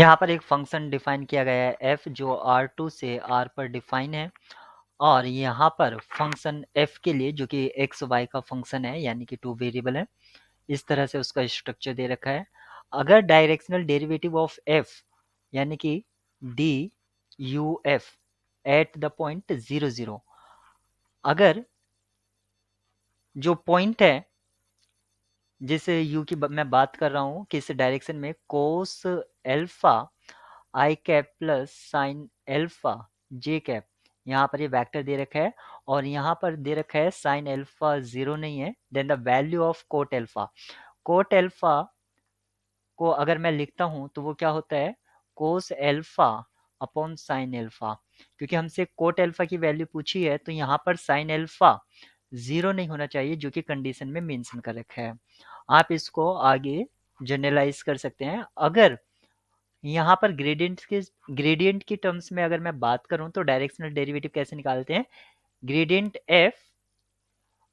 यहाँ पर एक फंक्शन डिफाइन किया गया है f जो R2 से R पर डिफाइन है और यहाँ पर फंक्शन f के लिए जो कि x y का फंक्शन है यानी कि 2 वेरिएबल है, इस तरह से उसका स्ट्रक्चर दे रखा है। अगर डायरेक्शनल डेरिवेटिव ऑफ f यानी कि d u f at the point 0 0, अगर जो पॉइंट है जिस u की मैं बात कर रहा हूँ किस डायरेक्शन में, कोस एल्फा आई कैप प्लस साइन एल्फा जे कैप, यहाँ पर ये वेक्टर दे रखा है और यहाँ पर दे रखा है साइन एल्फा 0 नहीं है, then the value of quote alpha. Quote alpha को अगर मैं लिखता हूँ तो वो क्या होता है, कोस एल्फा अपॉन साइन एल्फा। क्योंकि हमसे कोट एल्फा की वैल्यू पूछी है तो यहाँ पर साइन एल्फा 0 नहीं होना चाहिए जो कि कंडीशन में मेंशन कर रखा है। आप इसको आगे जनरलाइज कर सकते हैं। अगर यहाँ पर ग्रेडियंट की टर्म्स में अगर मैं बात करूं तो डायरेक्शनल डेरिवेटिव कैसे निकालते हैं, ग्रेडियंट f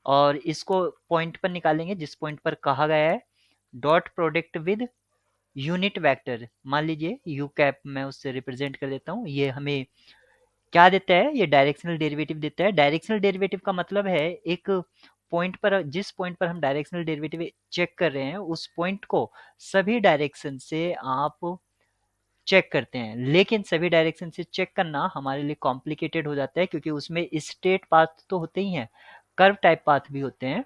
और इसको पॉइंट पर निकालेंगे जिस पॉइंट पर कहा गया है, dot product with unit vector, मान लीजिए यू कैप मैं उससे रिप्रेजेंट कर देता हूँ। ये हमें क्या देता है, ये डायरेक्शनल डेरिवेटिव देता है। डायरेक्शनल डेरिवेटिव का मतलब है एक पॉइंट पर, जिस पॉइंट पर हम डायरेक्शनल डेरिवेटिव चेक कर रहे हैं उस पॉइंट को सभी डायरेक्शन से आप चेक करते हैं, लेकिन सभी डायरेक्शन से चेक करना हमारे लिए कॉम्प्लिकेटेड हो जाता है क्योंकि उसमें स्ट्रेट पाथ तो होते ही हैं, कर्व टाइप पाथ भी होते हैं।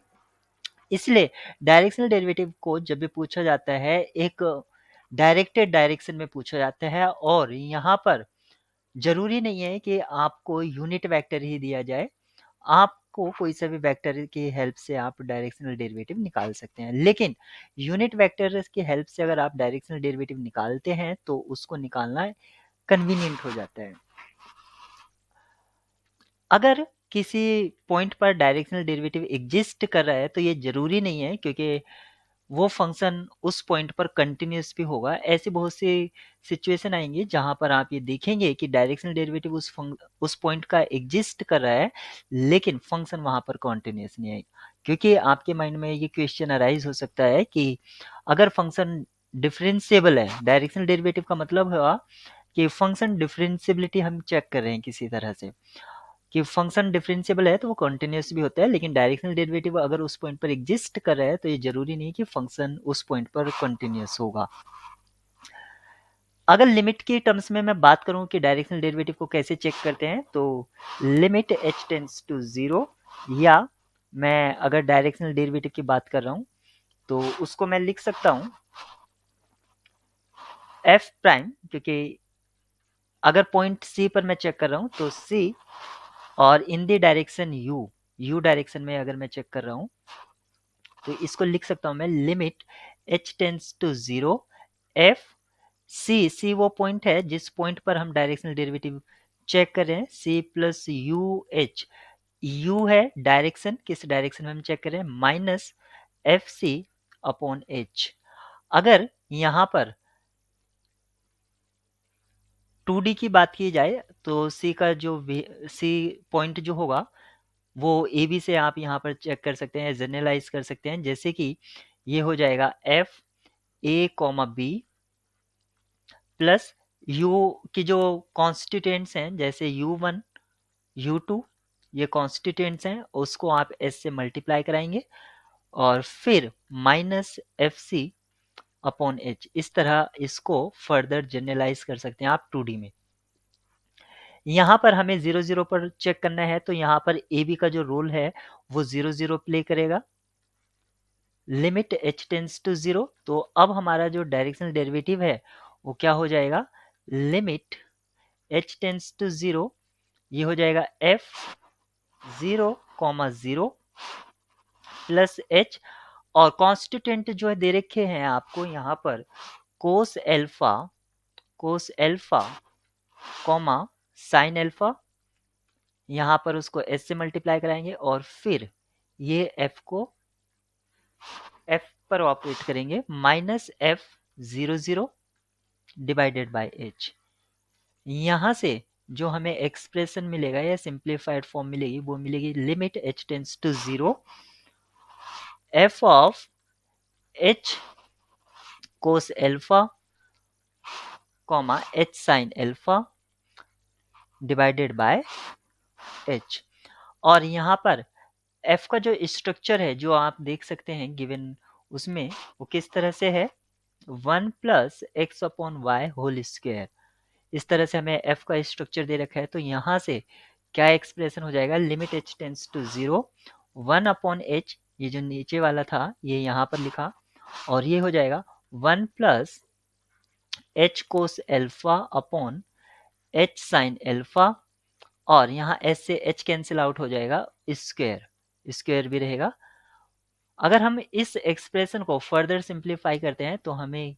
इसलिए डायरेक्शनल डेरिवेटिव को जब भी पूछा जाता है एक डायरेक्टेड डायरेक्शन में पूछा जाता है और यहाँ पर जरूरी नहीं है कि आपको यूनिट वेक्टर ही दिया जाए, आपको कोई सा भी वेक्टर की हेल्प से आप डायरेक्शनल डेरिवेटिव निकाल सकते हैं। लेकिन यूनिट वेक्टर की हेल्प से अगर आप डायरेक्शनल डेरिवेटिव निकालते हैं तो उसको निकालना कन्वीनियंट हो जाता है। अगर किसी पॉइंट पर डायरेक्शनल डेरिवेटिव एग्जिस्ट कर रहा है तो ये जरूरी नहीं है क्योंकि वो फंक्शन उस पॉइंट पर कंटिन्यूस भी होगा। ऐसी बहुत सी सिचुएशन आएंगी जहां पर आप ये देखेंगे कि डायरेक्शनल डेरिवेटिव उस पॉइंट का एग्जिस्ट कर रहा है लेकिन फंक्शन वहां पर कंटिन्यूस नहीं है। क्योंकि आपके माइंड में ये क्वेश्चन अराइज हो सकता है कि अगर फंक्शन डिफरेंशिएबल है, डायरेक्शनल डेरिवेटिव का मतलब हुआ कि फंक्शन डिफरेंशिएबिलिटी हम चेक कर रहे हैं किसी तरह से कि फंक्शन डिफरेंशिएबल है तो वो कंटिन्यूस भी होता है, लेकिन डायरेक्शनल डेरिवेटिव अगर उस पॉइंट पर एग्जिस्ट कर रहा है तो ये जरूरी नहीं कि फंक्शन उस पॉइंट पर कंटिन्यूस होगा। अगर लिमिट की टर्म्स में मैं बात करूं कि डायरेक्शनल डेरिवेटिव को कैसे चेक करते हैं तो लिमिट h टेंड्स टू 0, या मैं अगर डायरेक्शनल डेरिवेटिव की बात कर रहा हूं तो उसको मैं लिख सकता हूं f प्राइम, क्योंकि अगर पॉइंट c पर मैं चेक कर रहा हूं तो c और in the direction u direction में अगर मैं चेक कर रहा हूं तो इसको लिख सकता हूं मैं limit h tends to 0 f c वो पॉइंट है जिस पॉइंट पर हम डायरेक्शनल डेरिवेटिव चेक कर रहे हैं, c plus u h, u है डायरेक्शन, किस डायरेक्शन में हम चेक कर रहे हैं, minus f c upon h. अगर यहाँ पर 2D की बात की जाए तो c का जो c पॉइंट जो होगा वो ए बी से आप यहाँ पर चेक कर सकते हैं, जनरलाइज कर सकते हैं, जैसे कि ये हो जाएगा f a comma b plus u की जो कॉन्स्टिट्यूएंट्स हैं जैसे u1 u2, ये कॉन्स्टिट्यूएंट्स हैं, उसको आप s से मल्टीप्लाई कराएंगे और फिर minus f c upon h. इस तरह इसको फर्दर जनरलाइज कर सकते हैं आप 2D में। यहाँ पर हमें 0 0 पर चेक करना है तो यहाँ पर ए बी का जो रोल है वो 0 0 प्ले करेगा, लिमिट h टेंस टू 0। तो अब हमारा जो डायरेक्शनल डेरिवेटिव है वो क्या हो जाएगा, लिमिट h टेंस टू 0, ये हो जाएगा f 0 कॉमा 0 प्लस h, और कॉन्स्टिट्यूएंट जो है दे रखे हैं आपको यहाँ पर कोस एल्फा कॉमा साइन एल्फा, यहाँ पर उसको s से मल्टीप्लाई कराएंगे और फिर ये f को f पर ऑपरेट करेंगे, minus f 0 0 divided by h। यहाँ से जो हमें एक्सप्रेशन मिलेगा या सिंप्लीफाइड फॉर्म मिलेगी वो मिलेगी limit h tends to 0 f of h cos alpha comma h sine alpha divided by h. और यहाँ पर एफ का जो स्ट्रक्चर है जो आप देख सकते हैं गिवन उसमें, वो किस तरह से है, 1 plus x upon y whole square. इस तरह से हमें एफ का स्ट्रक्चर दे रखा है। तो यहाँ से क्या एक्सप्रेशन हो जाएगा, limit h tends to 0, 1 upon h, ये जो नीचे वाला था ये यहाँ पर लिखा, और ये हो जाएगा 1 प्लस एच कोस alpha upon H sine alpha, और यहाँ एच से एच कैंसिल आउट हो जाएगा, स्क्वायर स्क्वायर भी रहेगा। अगर हम इस एक्सप्रेशन को फर्दर सिंप्लीफाई करते हैं तो हमें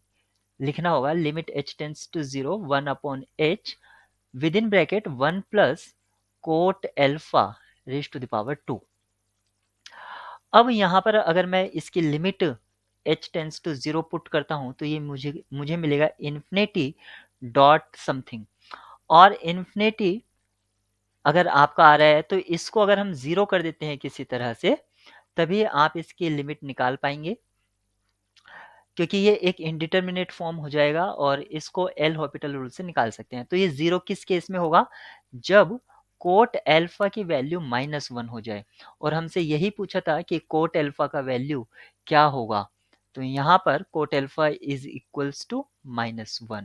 लिखना होगा limit h tends to 0, 1 upon h within bracket 1 plus cot alpha raise to the power 2। अब यहाँ पर अगर मैं इसकी limit h tends to 0 put करता हूँ तो ये मुझे मिलेगा इन्फिनिटी डॉट समथिंग। और इन्फिनिटी अगर आपका आ रहा है तो इसको अगर हम 0 कर देते हैं किसी तरह से, तभी आप इसकी लिमिट निकाल पाएंगे, क्योंकि ये एक इनडिटर्मिनेट फॉर्म हो जाएगा और इसको एल हॉपिटल रूल से निकाल सकते हैं। तो ये 0 किस केस में होगा, जब कोट एल्फा की वैल्यू -1 हो जाए। और हमसे यही पूछा था कि कोट एल्फा का वैल्यू क्या होगा, तो यहाँ पर cot alpha is equals to -1।